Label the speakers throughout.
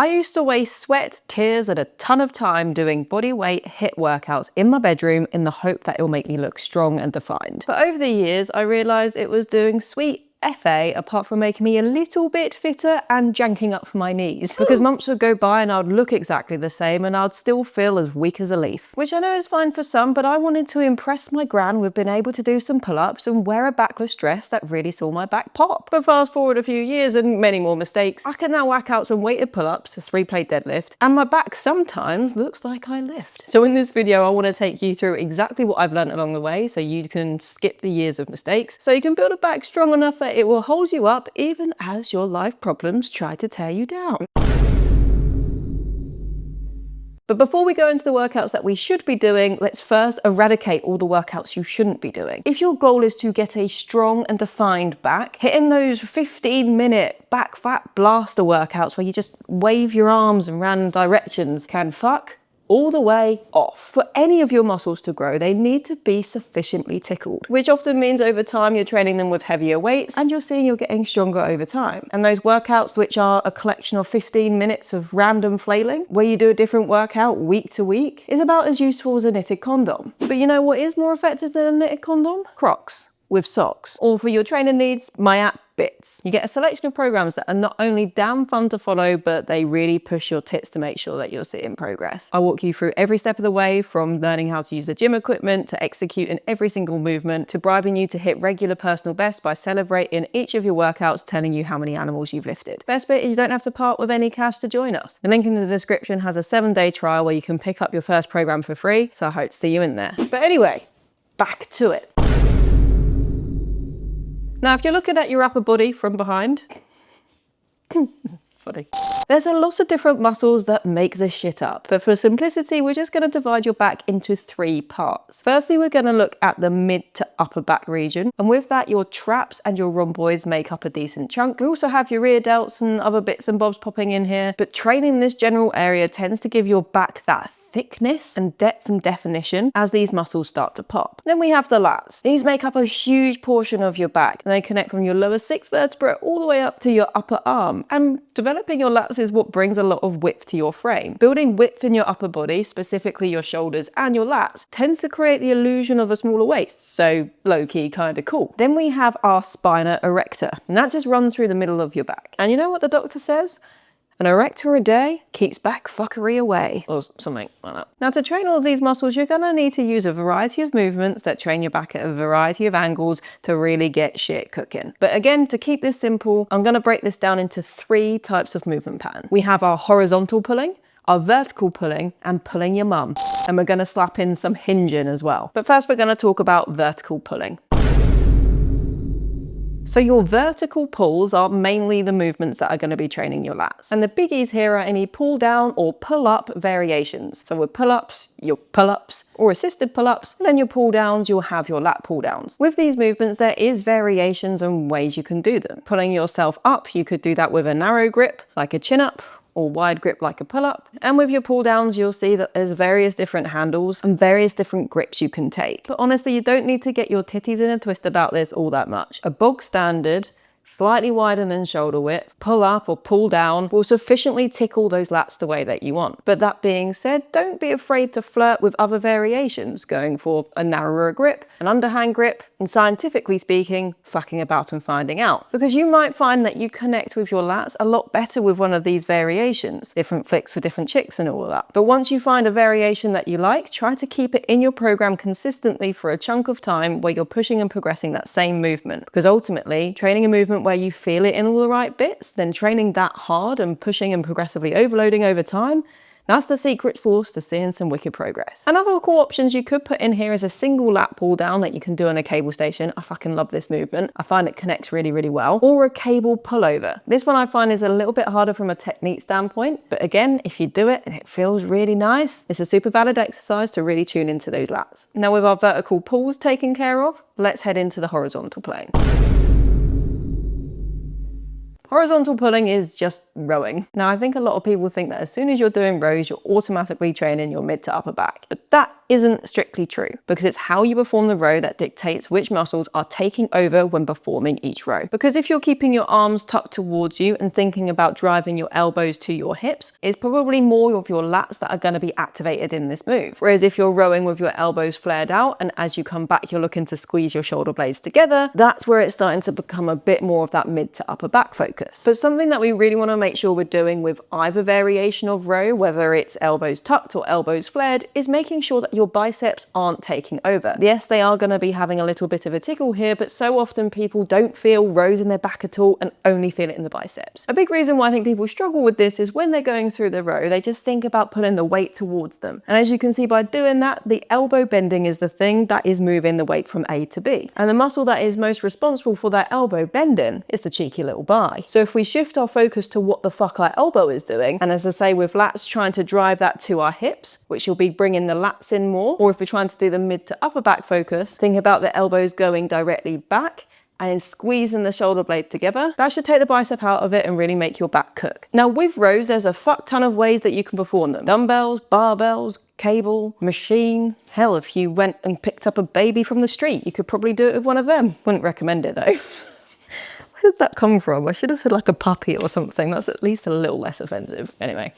Speaker 1: I used to waste sweat, tears, and a ton of time doing body weight HIIT workouts in my bedroom in the hope that it'll make me look strong and defined. But over the years, I realized it was doing sweet FA apart from making me a little bit fitter and janking up for my knees. Because months would go by and I'd look exactly the same and I'd still feel as weak as a leaf. Which I know is fine for some, but I wanted to impress my gran with being able to do some pull-ups and wear a backless dress that really saw my back pop. But fast forward a few years and many more mistakes, I can now whack out some weighted pull-ups, a 3-plate deadlift, and my back sometimes looks like I lift. So in this video, I want to take you through exactly what I've learned along the way so you can skip the years of mistakes, so you can build a back strong enough that it will hold you up even as your life problems try to tear you down. But before we go into the workouts that we should be doing, let's first eradicate all the workouts you shouldn't be doing. If your goal is to get a strong and defined back, hitting those 15-minute back fat blaster workouts where you just wave your arms in random directions can fuck all the way off. For any of your muscles to grow, they need to be sufficiently tickled, which often means over time you're training them with heavier weights and you're seeing you're getting stronger over time. And those workouts, which are a collection of 15 minutes of random flailing, where you do a different workout week to week, is about as useful as a knitted condom. But you know what is more effective than a knitted condom? Crocs with socks. Or for your training needs, my app Bits. You get a selection of programs that are not only damn fun to follow, but they really push your tits to make sure that you're seeing progress. I walk you through every step of the way, from learning how to use the gym equipment to executing every single movement, to bribing you to hit regular personal bests by celebrating each of your workouts, telling you how many animals you've lifted. Best bit is you don't have to part with any cash to join us. The link in the description has a 7-day trial where you can pick up your first program for free, so I hope to see you in there. But anyway, back to it. Now, if you're looking at your upper body from behind, funny. There's a lot of different muscles that make this shit up, but for simplicity, we're just going to divide your back into 3 parts. Firstly, we're going to look at the mid to upper back region, and with that, your traps and your rhomboids make up a decent chunk. We also have your rear delts and other bits and bobs popping in here, but training this general area tends to give your back that thickness and depth and definition as these muscles start to pop. Then we have the lats. These make up a huge portion of your back, and they connect from your lower 6 vertebrae all the way up to your upper arm. And developing your lats is what brings a lot of width to your frame. Building width in your upper body, specifically your shoulders and your lats, tends to create the illusion of a smaller waist, so low-key kind of cool. Then we have our spina erector, and that just runs through the middle of your back. And you know what the doctor says? An erector a day keeps back fuckery away, or something like that. Now, to train all of these muscles, you're gonna need to use a variety of movements that train your back at a variety of angles to really get shit cooking. But again, to keep this simple, I'm gonna break this down into 3 types of movement pattern. We have our horizontal pulling, our vertical pulling, and pulling your mum. And we're gonna slap in some hinging as well. But first, we're gonna talk about vertical pulling. So your vertical pulls are mainly the movements that are going to be training your lats. And the biggies here are any pull down or pull up variations. So with pull-ups, your pull-ups or assisted pull-ups, and then your pull downs, you'll have your lat pull downs. With these movements, there is variations and ways you can do them. Pulling yourself up, you could do that with a narrow grip, like a chin up, or wide grip like a pull-up. And with your pull downs, you'll see that there's various different handles and various different grips you can take. But honestly, you don't need to get your titties in a twist about this all that much. A bog standard, slightly wider than shoulder width, pull up or pull down will sufficiently tickle those lats the way that you want. But that being said, don't be afraid to flirt with other variations, going for a narrower grip, an underhand grip, and scientifically speaking, fucking about and finding out. Because you might find that you connect with your lats a lot better with one of these variations. Different flicks for different chicks and all of that. But once you find a variation that you like, try to keep it in your program consistently for a chunk of time where you're pushing and progressing that same movement. Because ultimately, training a movement where you feel it in all the right bits, then training that hard and pushing and progressively overloading over time, that's the secret sauce to seeing some wicked progress. Another cool options you could put in here is a single lat pull down that you can do on a cable station. I fucking love this movement. I find it connects really, really well. Or a cable pullover. This one I find is a little bit harder from a technique standpoint, but again, if you do it and it feels really nice, it's a super valid exercise to really tune into those lats. Now with our vertical pulls taken care of, let's head into the horizontal plane. Horizontal pulling is just rowing. Now, I think a lot of people think that as soon as you're doing rows, you're automatically training your mid to upper back, but that isn't strictly true, because it's how you perform the row that dictates which muscles are taking over when performing each row. Because if you're keeping your arms tucked towards you and thinking about driving your elbows to your hips, it's probably more of your lats that are going to be activated in this move. Whereas if you're rowing with your elbows flared out and as you come back you're looking to squeeze your shoulder blades together, that's where it's starting to become a bit more of that mid to upper back focus. But something that we really want to make sure we're doing with either variation of row, whether it's elbows tucked or elbows flared, is making sure that your biceps aren't taking over. Yes, they are going to be having a little bit of a tickle here, but so often people don't feel rows in their back at all and only feel it in the biceps. A big reason why I think people struggle with this is when they're going through the row, they just think about putting the weight towards them. And as you can see by doing that, the elbow bending is the thing that is moving the weight from A to B. And the muscle that is most responsible for that elbow bending is the cheeky little bi. So if we shift our focus to what the fuck our elbow is doing, and as I say with lats trying to drive that to our hips, which you'll be bringing the lats in more, or if we're trying to do the mid to upper back focus, think about the elbows going directly back and then squeezing the shoulder blade together. That should take the bicep out of it and really make your back cook. Now with rows, there's a fuck ton of ways that you can perform them. Dumbbells, barbells, cable, machine. Hell, if you went and picked up a baby from the street, you could probably do it with one of them. Wouldn't recommend it though. Where did that come from? I should have said like a puppy or something. That's at least a little less offensive. Anyway.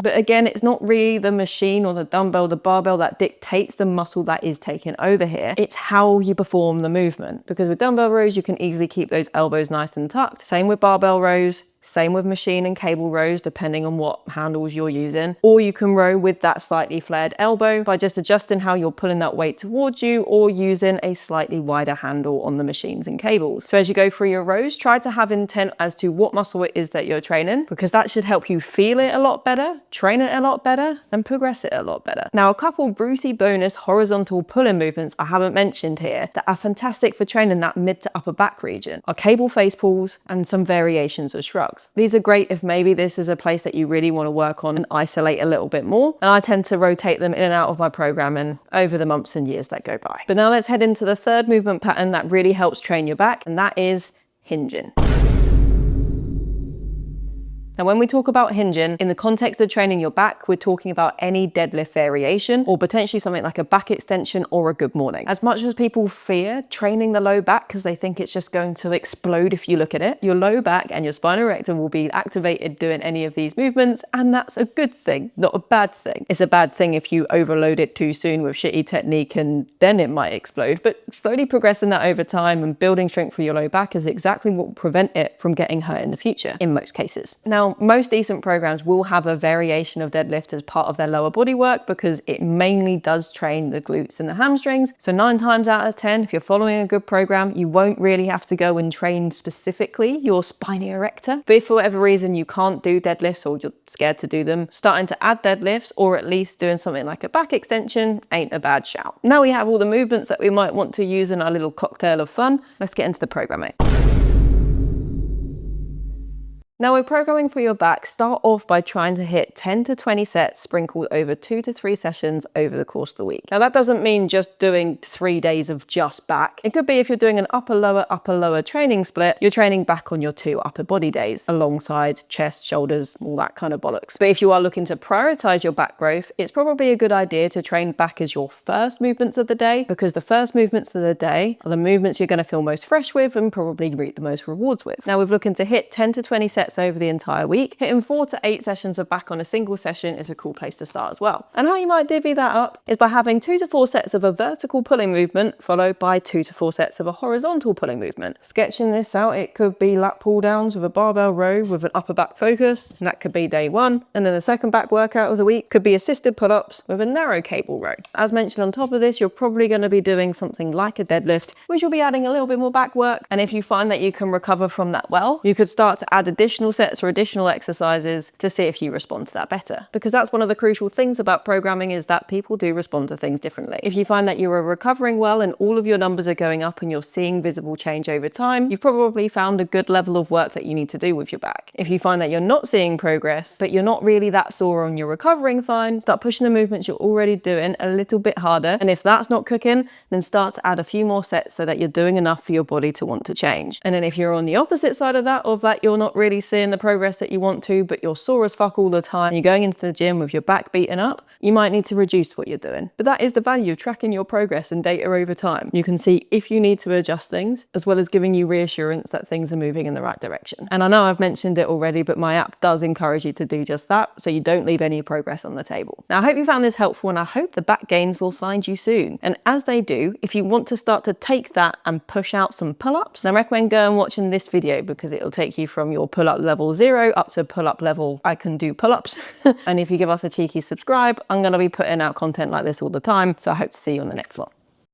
Speaker 1: But again, it's not really the machine or the dumbbell, the barbell that dictates the muscle that is taking over here. It's how you perform the movement. Because with dumbbell rows, you can easily keep those elbows nice and tucked. Same with barbell rows. Same with machine and cable rows, depending on what handles you're using. Or you can row with that slightly flared elbow by just adjusting how you're pulling that weight towards you or using a slightly wider handle on the machines and cables. So as you go through your rows, try to have intent as to what muscle it is that you're training, because that should help you feel it a lot better, train it a lot better, and progress it a lot better. Now, a couple Brucey bonus horizontal pulling movements I haven't mentioned here that are fantastic for training that mid to upper back region are cable face pulls and some variations of shrugs. These are great if maybe this is a place that you really want to work on and isolate a little bit more. And I tend to rotate them in and out of my programming over the months and years that go by. But now let's head into the third movement pattern that really helps train your back, and that is hinging. Now, when we talk about hinging, in the context of training your back, we're talking about any deadlift variation or potentially something like a back extension or a good morning. As much as people fear training the low back because they think it's just going to explode if you look at it, your low back and your spina recta will be activated doing any of these movements, and that's a good thing, not a bad thing. It's a bad thing if you overload it too soon with shitty technique and then it might explode, but slowly progressing that over time and building strength for your low back is exactly what will prevent it from getting hurt in the future, in most cases. Now, most decent programs will have a variation of deadlift as part of their lower body work because it mainly does train the glutes and the hamstrings. So 9 times out of 10, if you're following a good program, you won't really have to go and train specifically your spina erecta. But if for whatever reason you can't do deadlifts or you're scared to do them, starting to add deadlifts or at least doing something like a back extension ain't a bad shout. Now we have all the movements that we might want to use in our little cocktail of fun. Let's get into the programming. Now, with programming for your back, start off by trying to hit 10 to 20 sets sprinkled over 2 to 3 sessions over the course of the week. Now, that doesn't mean just doing 3 days of just back. It could be if you're doing an upper lower training split, you're training back on your 2 upper body days alongside chest, shoulders, all that kind of bollocks. But if you are looking to prioritize your back growth, it's probably a good idea to train back as your first movements of the day, because the first movements of the day are the movements you're going to feel most fresh with and probably reap the most rewards with. Now, we're looking to hit 10 to 20 sets over the entire week. Hitting 4 to 8 sessions of back on a single session is a cool place to start as well. And how you might divvy that up is by having 2 to 4 sets of a vertical pulling movement followed by 2 to 4 sets of a horizontal pulling movement. Sketching this out, it could be lat pull downs with a barbell row with an upper back focus, and that could be day 1. And then the second back workout of the week could be assisted pull-ups with a narrow cable row. As mentioned on top of this, you're probably going to be doing something like a deadlift, which will be adding a little bit more back work. And if you find that you can recover from that well, you could start to add additional additional sets or additional exercises to see if you respond to that better. Because that's one of the crucial things about programming, is that people do respond to things differently. If you find that you are recovering well and all of your numbers are going up and you're seeing visible change over time, you've probably found a good level of work that you need to do with your back. If you find that you're not seeing progress, but you're not really that sore and you're recovering fine, start pushing the movements you're already doing a little bit harder. And if that's not cooking, then start to add a few more sets so that you're doing enough for your body to want to change. And then if you're on the opposite side of that you're not really seeing the progress that you want to, but you're sore as fuck all the time, you're going into the gym with your back beaten up, you might need to reduce what you're doing. But that is the value of tracking your progress and data over time. You can see if you need to adjust things, as well as giving you reassurance that things are moving in the right direction. And I know I've mentioned it already, but my app does encourage you to do just that, so you don't leave any progress on the table. Now, I hope you found this helpful, and I hope the back gains will find you soon. And as they do, if you want to start to take that and push out some pull-ups, I recommend going and watching this video, because it'll take you from your pull-up level 0 up to pull-up level I can do pull-ups. And if you give us a cheeky subscribe, I'm going to be putting out content like this all the time, so I hope to see you on the next one.